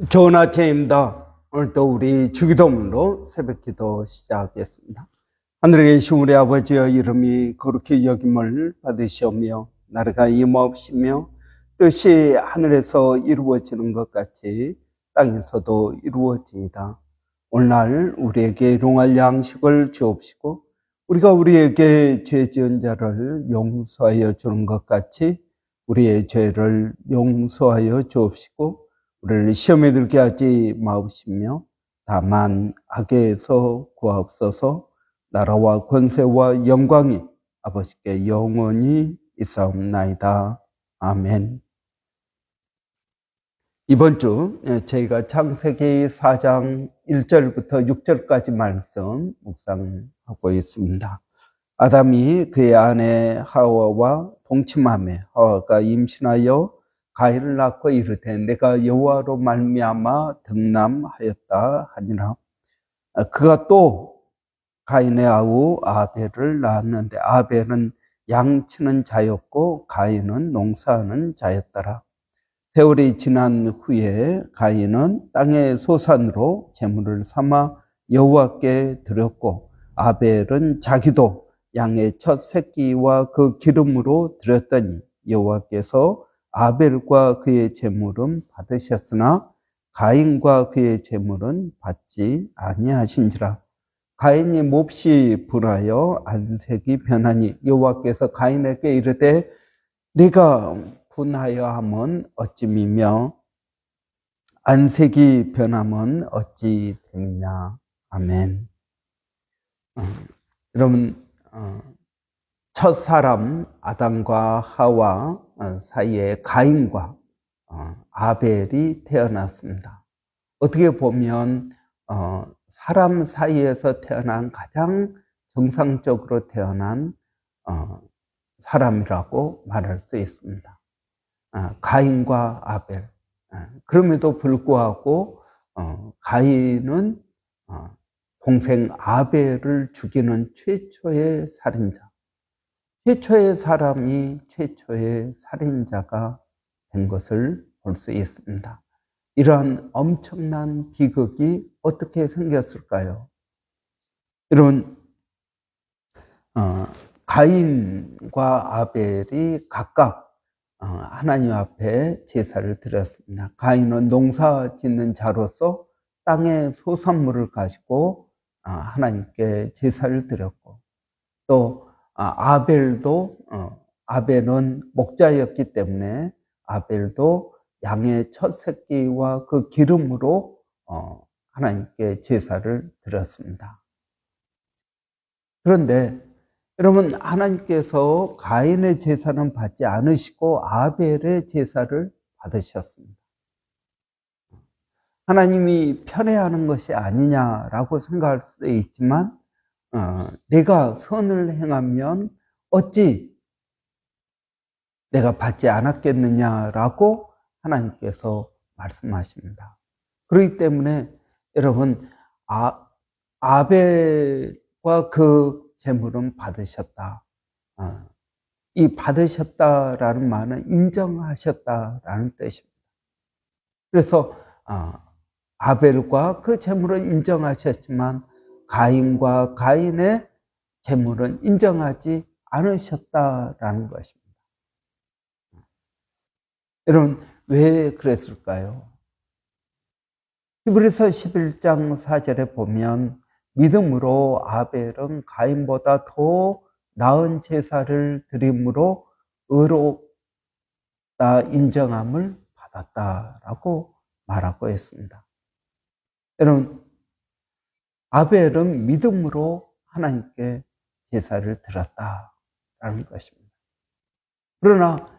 좋은 아침입니다. 오늘도 우리 주기도문으로 새벽기도 시작하겠습니다. 하늘에 계신 우리 아버지여, 이름이 거룩히 여김을 받으시오며 나라가 임하옵시며 뜻이 하늘에서 이루어지는 것 같이 땅에서도 이루어지이다. 오늘날 우리에게 일용할 양식을 주옵시고 우리가 우리에게 죄 지은 자를 용서하여 주는 것 같이 우리의 죄를 용서하여 주옵시고 우리를 시험에 들게 하지 마옵시며 다만 악에서 구하옵소서. 나라와 권세와 영광이 아버지께 영원히 있사옵나이다. 아멘. 이번 주 저희가 창세기 4장 1절부터 6절까지 말씀 묵상하고 있습니다. 아담이 그의 아내 하와와 동침하며 하와가 임신하여 가인을 낳고 이르되 내가 여호와로 말미암아 득남하였다 하니라. 그가 또 가인의 아우 아벨을 낳았는데 아벨은 양치는 자였고 가인은 농사하는 자였더라. 세월이 지난 후에 가인은 땅의 소산으로 제물을 삼아 여호와께 드렸고 아벨은 자기도 양의 첫 새끼와 그 기름으로 드렸더니 여호와께서 아벨과 그의 제물은 받으셨으나 가인과 그의 제물은 받지 아니하신지라. 가인이 몹시 분하여 안색이 변하니 여호와께서 가인에게 이르되 네가 분하여 함은 어찌미며 안색이 변함은 어찌 되느냐. 아멘. 여러분, 첫 사람 아담과 하와 사이에 가인과 아벨이 태어났습니다. 어떻게 보면 사람 사이에서 태어난 가장 정상적으로 태어난 사람이라고 말할 수 있습니다. 가인과 아벨. 그럼에도 불구하고 가인은 동생 아벨을 죽이는 최초의 살인자, 최초의 사람이 최초의 살인자가 된 것을 볼 수 있습니다. 이러한 엄청난 비극이 어떻게 생겼을까요? 여러분, 가인과 아벨이 각각 하나님 앞에 제사를 드렸습니다. 가인은 농사 짓는 자로서 땅의 소산물을 가지고 하나님께 제사를 드렸고, 또 아벨도 아벨은 목자였기 때문에 아벨도 양의 첫 새끼와 그 기름으로 하나님께 제사를 드렸습니다. 그런데 여러분, 하나님께서 가인의 제사는 받지 않으시고 아벨의 제사를 받으셨습니다. 하나님이 편애하는 것이 아니냐라고 생각할 수도 있지만 내가 선을 행하면 어찌 내가 받지 않았겠느냐라고 하나님께서 말씀하십니다. 그렇기 때문에 여러분, 아벨과 그 제물은 받으셨다. 이 받으셨다라는 말은 인정하셨다라는 뜻입니다. 그래서 아벨과 그 제물은 인정하셨지만 가인과 가인의 제물은 인정하지 않으셨다라는 것입니다. 여러분, 왜 그랬을까요? 히브리서 11장 4절에 보면 믿음으로 아벨은 가인보다 더 나은 제사를 드림으로 의롭다 인정함을 받았다라고 말하고 있습니다. 여러분, 아벨은 믿음으로 하나님께 제사를 드렸다라는 것입니다. 그러나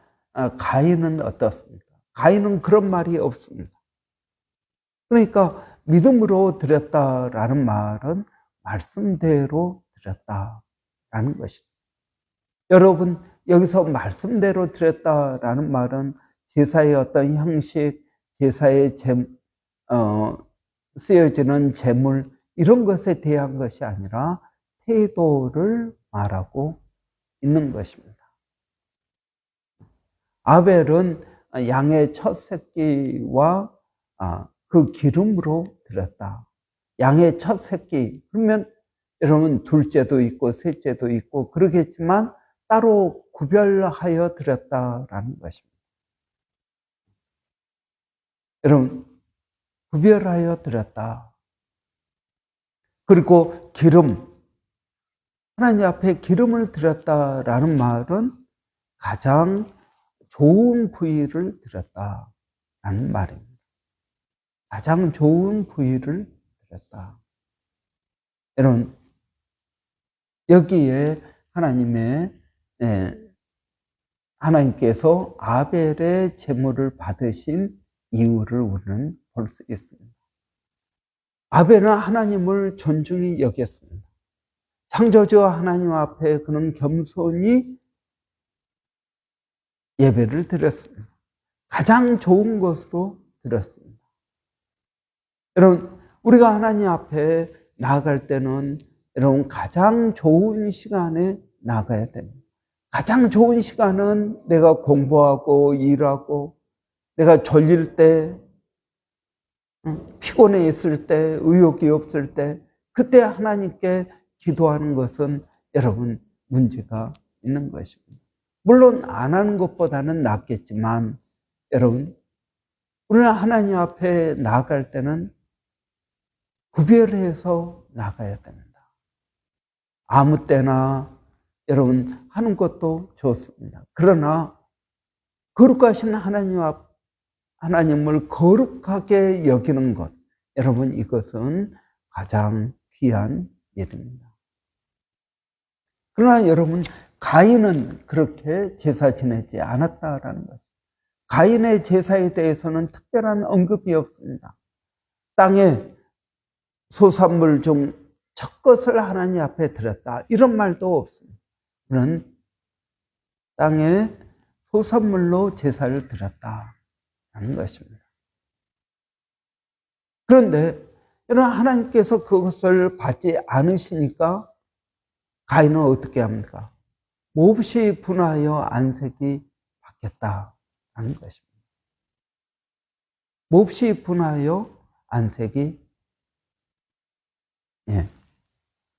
가인은 어떻습니까? 가인은 그런 말이 없습니다. 그러니까 믿음으로 드렸다라는 말은 말씀대로 드렸다라는 것입니다. 여러분, 여기서 말씀대로 드렸다라는 말은 제사의 어떤 형식, 제사에 쓰여지는 제물 이런 것에 대한 것이 아니라 태도를 말하고 있는 것입니다. 아벨은 양의 첫 새끼와 그 기름으로 드렸다. 양의 첫 새끼, 그러면 여러분 둘째도 있고 셋째도 있고 그러겠지만 따로 구별하여 드렸다라는 것입니다. 여러분, 구별하여 드렸다. 그리고 기름, 하나님 앞에 기름을 드렸다라는 말은 가장 좋은 부위를 드렸다라는 말입니다. 가장 좋은 부위를 드렸다. 여러분, 여기에 하나님께서 아벨의 제물을 받으신 이유를 우리는 볼 수 있습니다. 아벨은 하나님을 존중히 여겼습니다. 창조주 하나님 앞에 그는 겸손히 예배를 드렸습니다. 가장 좋은 것으로 드렸습니다. 여러분, 우리가 하나님 앞에 나아갈 때는 여러분 가장 좋은 시간에 나가야 됩니다. 가장 좋은 시간은 내가 공부하고 일하고 내가 졸릴 때, 피곤해 있을 때, 의욕이 없을 때, 그때 하나님께 기도하는 것은 여러분 문제가 있는 것입니다. 물론 안 하는 것보다는 낫겠지만 여러분, 우리는 하나님 앞에 나아갈 때는 구별해서 나가야 됩니다. 아무 때나 여러분 하는 것도 좋습니다. 그러나 거룩하신 하나님을 거룩하게 여기는 것, 여러분 이것은 가장 귀한 일입니다. 그러나 여러분, 가인은 그렇게 제사 지내지 않았다라는 것. 가인의 제사에 대해서는 특별한 언급이 없습니다. 땅에 소산물 중 첫 것을 하나님 앞에 드렸다, 이런 말도 없습니다. 그는 땅에 소산물로 제사를 드렸다라는 것입니다. 그런데 여러분, 하나님께서 그것을 받지 않으시니까 가인은 어떻게 합니까? 몹시 분하여 안색이 바뀌었다라는 것입니다. 몹시 분하여 안색이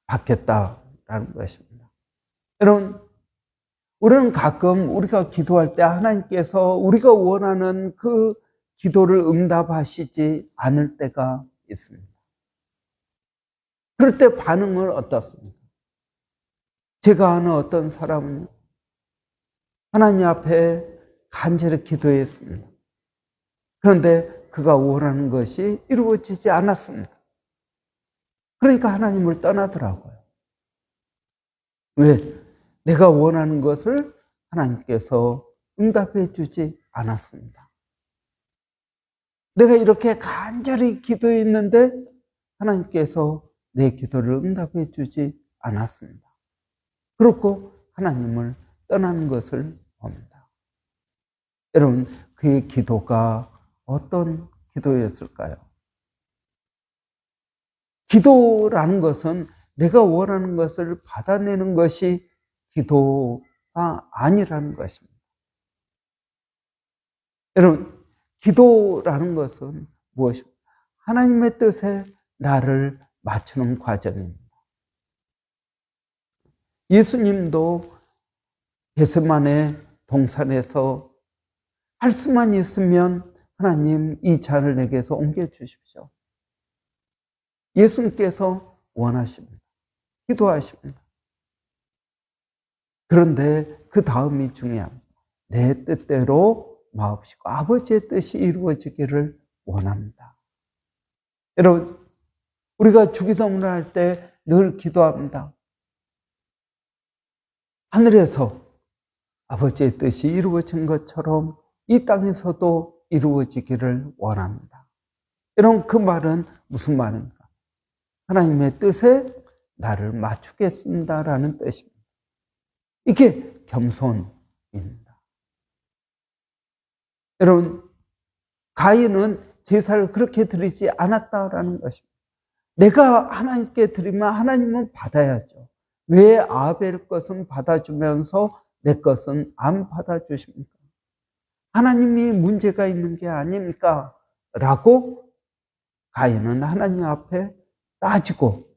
바뀌었다라는 것입니다. 여러분, 우리는 가끔 우리가 기도할 때 하나님께서 우리가 원하는 그 기도를 응답하시지 않을 때가 있습니다. 그럴 때 반응은 어떻습니까? 제가 아는 어떤 사람은 하나님 앞에 간절히 기도했습니다. 그런데 그가 원하는 것이 이루어지지 않았습니다. 그러니까 하나님을 떠나더라고요. 왜? 내가 원하는 것을 하나님께서 응답해 주지 않았습니다. 내가 이렇게 간절히 기도했는데 하나님께서 내 기도를 응답해 주지 않았습니다. 그렇고 하나님을 떠나는 것을 봅니다. 여러분, 그의 기도가 어떤 기도였을까요? 기도라는 것은 내가 원하는 것을 받아내는 것이 기도가 아니라는 것입니다. 여러분, 기도라는 것은 무엇입니까? 하나님의 뜻에 나를 맞추는 과정입니다. 예수님도 겟세마네 동산에서 할 수만 있으면 하나님 이 잔을 내게서 옮겨주십시오. 예수님께서 원하십니다. 기도하십니다. 그런데 그 다음이 중요합니다. 내 뜻대로 마옵시고 아버지의 뜻이 이루어지기를 원합니다. 여러분, 우리가 주기도문을 할 때 늘 기도합니다. 하늘에서 아버지의 뜻이 이루어진 것처럼 이 땅에서도 이루어지기를 원합니다. 여러분, 그 말은 무슨 말입니까? 하나님의 뜻에 나를 맞추겠습니다라는 뜻입니다. 이게 겸손입니다. 여러분, 가인은 제사를 그렇게 드리지 않았다라는 것입니다. 내가 하나님께 드리면 하나님은 받아야죠. 왜 아벨 것은 받아주면서 내 것은 안 받아주십니까? 하나님이 문제가 있는 게 아닙니까? 라고 가인은 하나님 앞에 따지고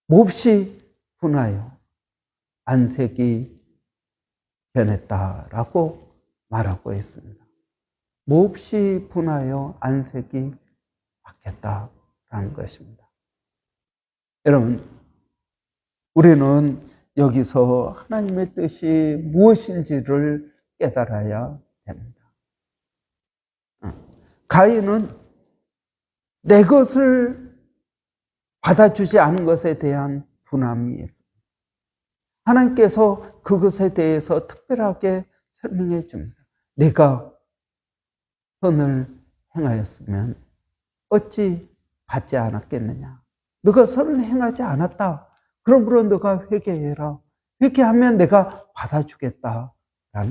몹시 분하여 안색이 변했다라고 말하고 있습니다. 몹시 분하여 안색이 바뀌었다라는 것입니다. 여러분, 우리는 여기서 하나님의 뜻이 무엇인지를 깨달아야 됩니다. 가인은 내 것을 받아주지 않은 것에 대한 분함이 있습니다. 하나님께서 그것에 대해서 특별하게 설명해 줍니다. 내가 선을 행하였으면 어찌 받지 않았겠느냐. 너가 선을 행하지 않았다. 그러므로 너가 회개해라. 회개하면 내가 받아주겠다라는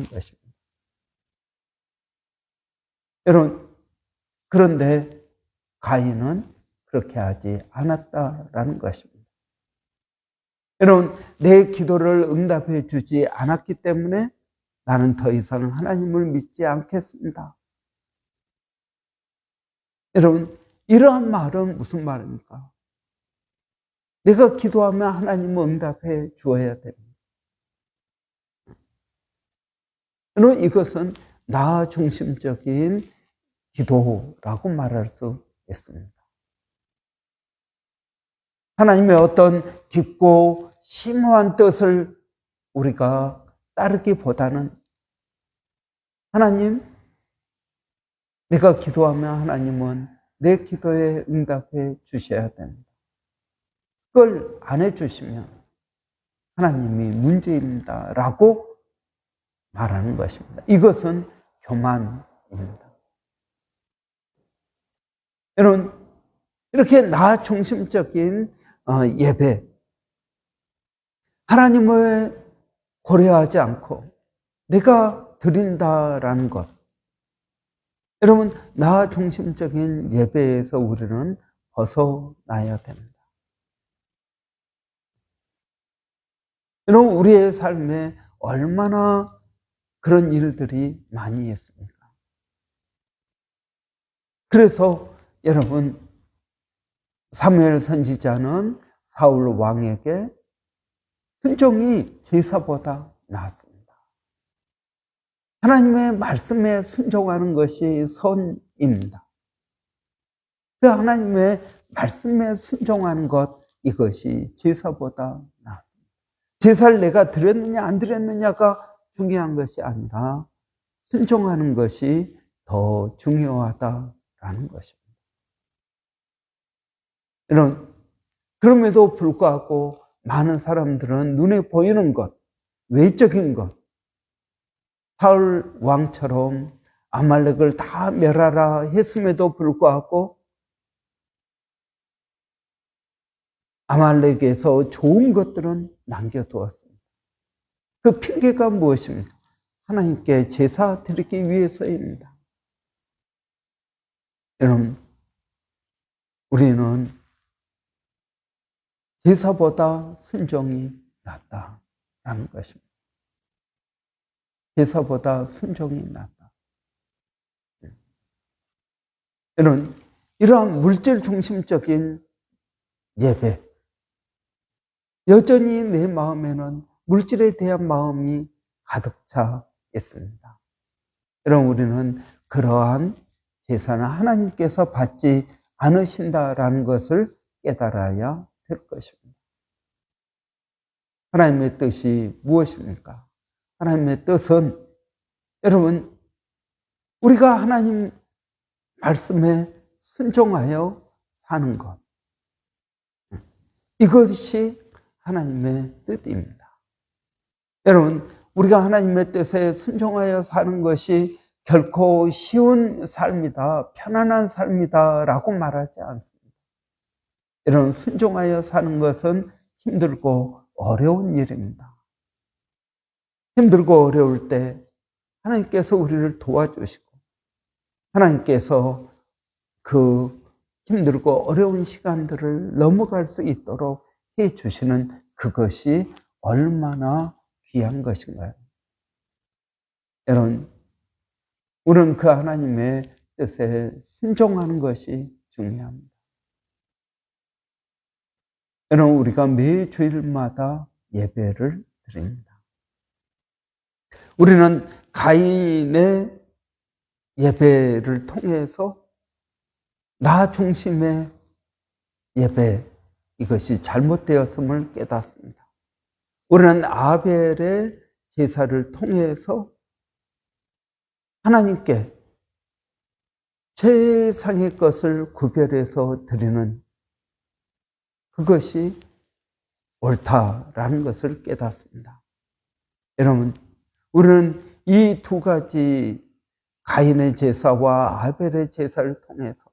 것입니다. 여러분, 그런데 가인은 그렇게 하지 않았다라는 것입니다. 여러분, 내 기도를 응답해 주지 않았기 때문에 나는 더 이상 하나님을 믿지 않겠습니다. 여러분, 이러한 말은 무슨 말입니까? 내가 기도하면 하나님은 응답해 주어야 됩니다. 여러분, 이것은 나 중심적인 기도라고 말할 수 있습니다. 하나님의 어떤 깊고 심오한 뜻을 우리가 따르기보다는 하나님, 내가 기도하면 하나님은 내 기도에 응답해 주셔야 됩니다. 그걸 안 해주시면 하나님이 문제입니다 라고 말하는 것입니다. 이것은 교만입니다. 여러분, 이렇게 나 중심적인 예배, 하나님을 고려하지 않고 내가 드린다라는 것, 여러분, 나 중심적인 예배에서 우리는 벗어나야 됩니다. 여러분, 우리의 삶에 얼마나 그런 일들이 많이 있습니까? 그래서 여러분, 사무엘 선지자는 사울 왕에게 순종이 제사보다 나았습니다. 하나님의 말씀에 순종하는 것이 선입니다. 그 하나님의 말씀에 순종하는 것, 이것이 제사보다 나았습니다. 제사를 내가 드렸느냐 안 드렸느냐가 중요한 것이 아니라 순종하는 것이 더 중요하다라는 것입니다. 그럼에도 불구하고 많은 사람들은 눈에 보이는 것, 외적인 것, 사울 왕처럼 아말렉을 다 멸하라 했음에도 불구하고 아말렉에서 좋은 것들은 남겨두었습니다. 그 핑계가 무엇입니까? 하나님께 제사 드리기 위해서입니다. 여러분, 우리는 제사보다 순종이 낫다라는 것입니다. 제사보다 순종이 낫다. 여러분, 이러한 물질 중심적인 예배, 여전히 내 마음에는 물질에 대한 마음이 가득 차 있습니다. 여러분, 우리는 그러한 제사는 하나님께서 받지 않으신다라는 것을 깨달아야 될 것입니다. 하나님의 뜻이 무엇입니까? 하나님의 뜻은 여러분, 우리가 하나님 말씀에 순종하여 사는 것, 이것이 하나님의 뜻입니다. 여러분, 우리가 하나님의 뜻에 순종하여 사는 것이 결코 쉬운 삶이다, 편안한 삶이다 라고 말하지 않습니다. 여러분, 순종하여 사는 것은 힘들고 어려운 일입니다. 힘들고 어려울 때 하나님께서 우리를 도와주시고 하나님께서 그 힘들고 어려운 시간들을 넘어갈 수 있도록 해주시는 그것이 얼마나 귀한 것인가요? 여러분, 우리는 그 하나님의 뜻에 순종하는 것이 중요합니다. 여러분, 우리가 매 주일마다 예배를 드립니다. 우리는 가인의 예배를 통해서 나 중심의 예배, 이것이 잘못되었음을 깨닫습니다. 우리는 아벨의 제사를 통해서 하나님께 최상의 것을 구별해서 드리는 그것이 옳다라는 것을 깨닫습니다. 여러분, 우리는 이 두 가지 가인의 제사와 아벨의 제사를 통해서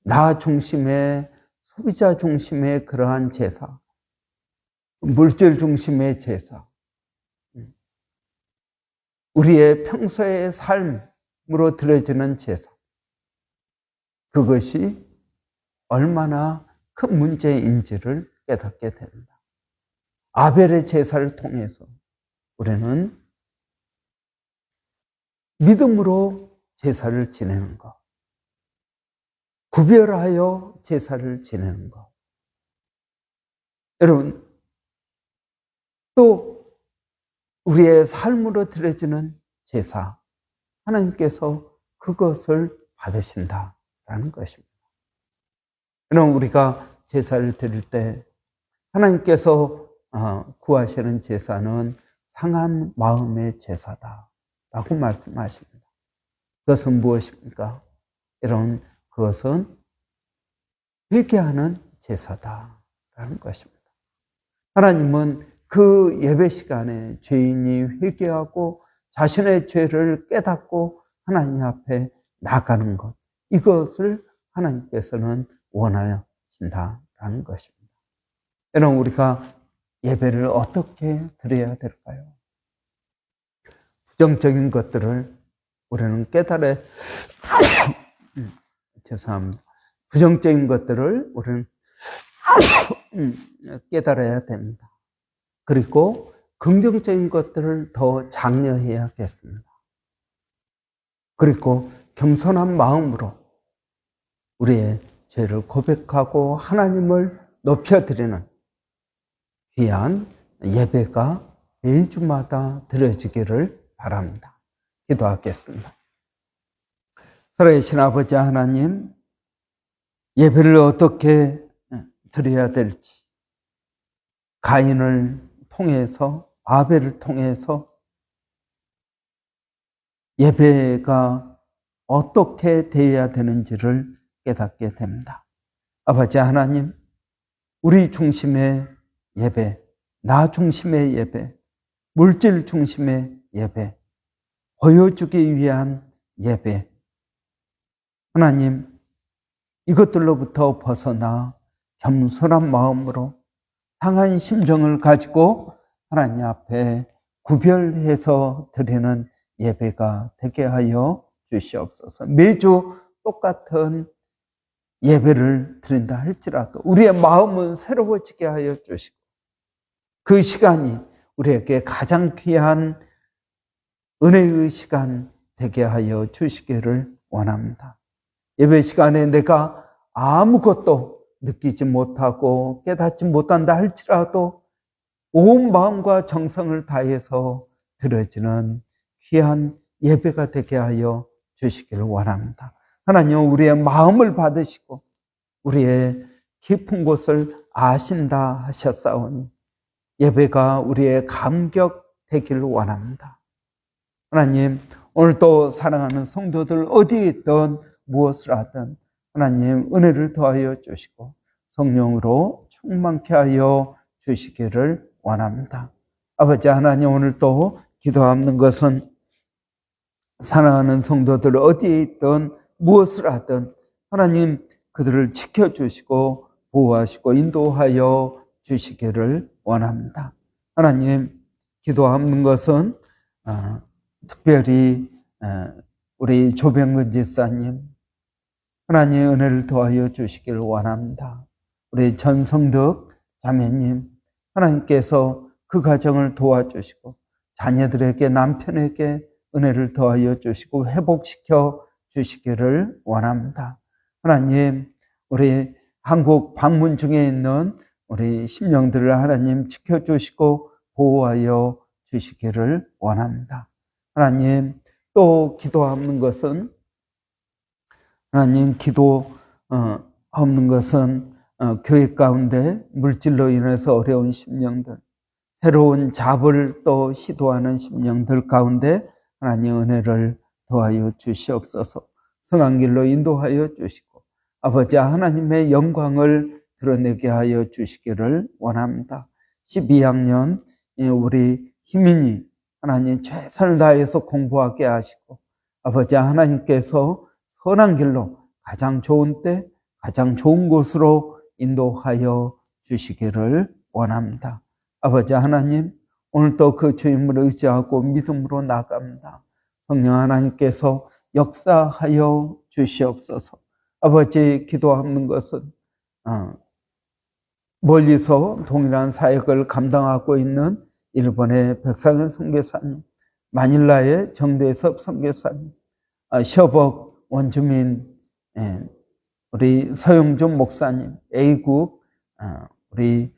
나 중심의, 소비자 중심의 그러한 제사, 물질 중심의 제사, 우리의 평소의 삶으로 드려지는 제사, 그것이 얼마나 큰 문제인지를 깨닫게 됩니다. 아벨의 제사를 통해서 우리는 믿음으로 제사를 지내는 것, 구별하여 제사를 지내는 것. 여러분, 또 우리의 삶으로 드려지는 제사, 하나님께서 그것을 받으신다라는 것입니다. 여러분, 우리가 제사를 드릴 때 하나님께서 구하시는 제사는 상한 마음의 제사다라고 말씀하십니다. 그것은 무엇입니까? 여러분, 그것은 회개하는 제사다라는 것입니다. 하나님은 그 예배 시간에 죄인이 회개하고 자신의 죄를 깨닫고 하나님 앞에 나가는 것, 이것을 하나님께서는 원하신다라는 것입니다. 여러분, 우리가 예배를 어떻게 드려야 될까요? 부정적인 것들을 우리는 깨달아야 죄송합니다. 부정적인 것들을 우리는 깨달아야 됩니다. 그리고 긍정적인 것들을 더 장려해야겠습니다. 그리고 겸손한 마음으로 우리의 죄를 고백하고 하나님을 높여드리는 귀한 예배가 매주마다 드려지기를 바랍니다. 기도하겠습니다. 살아계신 아버지 하나님, 예배를 어떻게 드려야 될지, 가인을 통해서, 아벨을 통해서 예배가 어떻게 되어야 되는지를 깨닫게 됩니다. 아버지 하나님, 우리 중심의 예배, 나 중심의 예배, 물질 중심의 예배, 보여주기 위한 예배, 하나님, 이것들로부터 벗어나 겸손한 마음으로 상한 심정을 가지고 하나님 앞에 구별해서 드리는 예배가 되게 하여 주시옵소서. 매주 똑같은 예배를 드린다 할지라도 우리의 마음은 새로워지게 하여 주시고 그 시간이 우리에게 가장 귀한 은혜의 시간 되게 하여 주시기를 원합니다. 예배 시간에 내가 아무것도 느끼지 못하고 깨닫지 못한다 할지라도 온 마음과 정성을 다해서 드려지는 귀한 예배가 되게 하여 주시기를 원합니다. 하나님, 우리의 마음을 받으시고 우리의 깊은 곳을 아신다 하셨사오니 예배가 우리의 감격 되기를 원합니다. 하나님, 오늘도 사랑하는 성도들 어디에 있든 무엇을 하든 하나님 은혜를 더하여 주시고 성령으로 충만케 하여 주시기를 원합니다. 아버지 하나님, 오늘 또 기도하는 것은 사랑하는 성도들 어디에 있든 무엇을 하든 하나님 그들을 지켜주시고 보호하시고 인도하여 주시기를 원합니다. 하나님, 기도하는 것은 특별히 우리 조병근 집사님 하나님의 은혜를 더하여 주시기를 원합니다. 우리 전성덕 자매님 하나님께서 그 가정을 도와주시고 자녀들에게 남편에게 은혜를 더하여 주시고 회복시켜 주시기를 원합니다. 하나님, 우리 한국 방문 중에 있는 우리 심령들을 하나님 지켜주시고 보호하여 주시기를 원합니다. 하나님, 또 기도하는 것은 하나님 기도 없는 것은 교회 가운데 물질로 인해서 어려운 심령들, 새로운 잡을 또 시도하는 심령들 가운데 하나님 은혜를 더하여 주시옵소서. 선한 길로 인도하여 주시고 아버지 하나님의 영광을 드러내게 하여 주시기를 원합니다. 12학년 우리 희민이 하나님 최선을 다해서 공부하게 하시고 아버지 하나님께서 선한 길로 가장 좋은 때 가장 좋은 곳으로 인도하여 주시기를 원합니다. 아버지 하나님, 오늘도 그 주임을 의지하고 믿음으로 나갑니다. 성령 하나님께서 역사하여 주시옵소서. 아버지, 기도하는 것은 멀리서 동일한 사역을 감당하고 있는 일본의 백상현 선교사님, 마닐라의 정대섭 선교사님, 셔벅 원주민 우리 서영준 목사님, A국 우리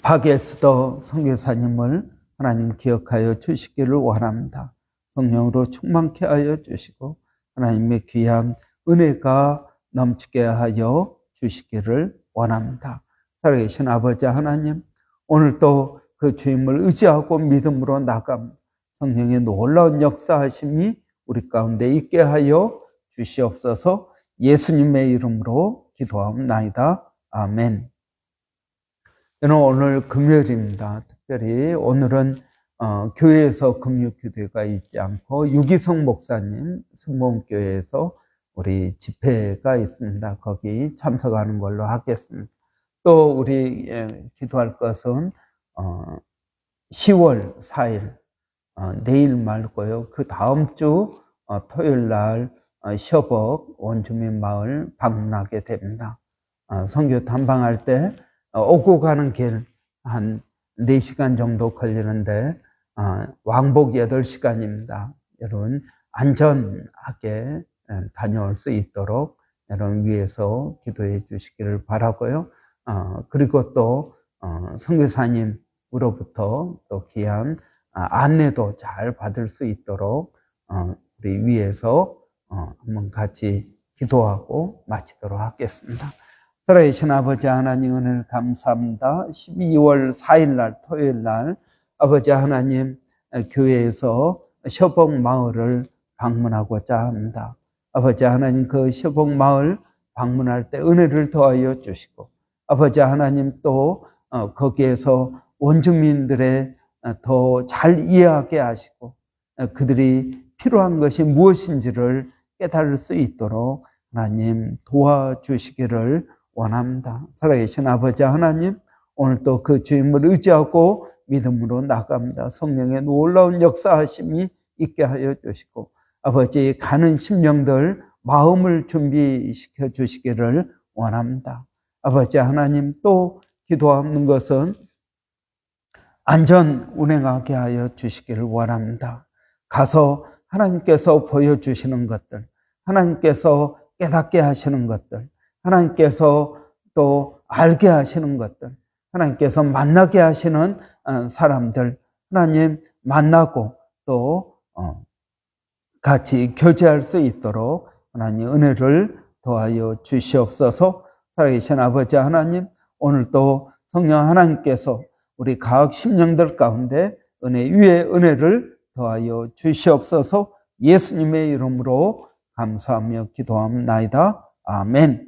박에스더 선교사님을 하나님 기억하여 주시기를 원합니다. 성령으로 충만케 하여 주시고 하나님의 귀한 은혜가 넘치게 하여 주시기를 원합니다. 살아계신 아버지 하나님, 오늘도 그 주임을 의지하고 믿음으로 나갑니다. 성령의 놀라운 역사하심이 우리 가운데 있게 하여 주시옵소서. 예수님의 이름으로 기도하옵나이다. 아멘. 저는 오늘 금요일입니다. 특별히 오늘은 교회에서 금요기도가 있지 않고 유기성 목사님 승봉교회에서 우리 집회가 있습니다. 거기 참석하는 걸로 하겠습니다. 또 우리 기도할 것은 10월 4일 내일 말고요. 그 다음 주 토요일 날 셔벅 원주민 마을 방문하게 됩니다. 선교 탐방할 때 오고 가는 길 한 4시간 정도 걸리는데 왕복 8시간입니다. 여러분 안전하게 다녀올 수 있도록 여러분 위해서 기도해 주시기를 바라고요. 그리고 또 선교사님으로부터 또 귀한 안내도 잘 받을 수 있도록 우리 위해서 한번 같이 기도하고 마치도록 하겠습니다. 살아계신 아버지 하나님 은혜를 감사합니다. 12월 4일 날 토요일 날 아버지 하나님 교회에서 셔벅 마을을 방문하고자 합니다. 아버지 하나님 그 셔벅 마을 방문할 때 은혜를 더하여 주시고 아버지 하나님 또 거기에서 원주민들의 더 잘 이해하게 하시고 그들이 필요한 것이 무엇인지를 깨달을 수 있도록 하나님 도와주시기를 원합니다. 살아계신 아버지 하나님, 오늘도 그 주임을 의지하고 믿음으로 나갑니다. 성령의 놀라운 역사하심이 있게 하여 주시고 아버지 가는 심령들 마음을 준비시켜 주시기를 원합니다. 아버지 하나님, 또 기도하는 것은 안전 운행하게 하여 주시기를 원합니다. 가서 하나님께서 보여주시는 것들, 하나님께서 깨닫게 하시는 것들, 하나님께서 또 알게 하시는 것들, 하나님께서 만나게 하시는 사람들, 하나님 만나고 또 같이 교제할 수 있도록 하나님 은혜를 더하여 주시옵소서. 살아계신 아버지 하나님, 오늘도 성령 하나님께서 우리 각 심령들 가운데 은혜 위에 은혜를 더하여 주시옵소서. 예수님의 이름으로 감사하며 기도합니다. 아멘.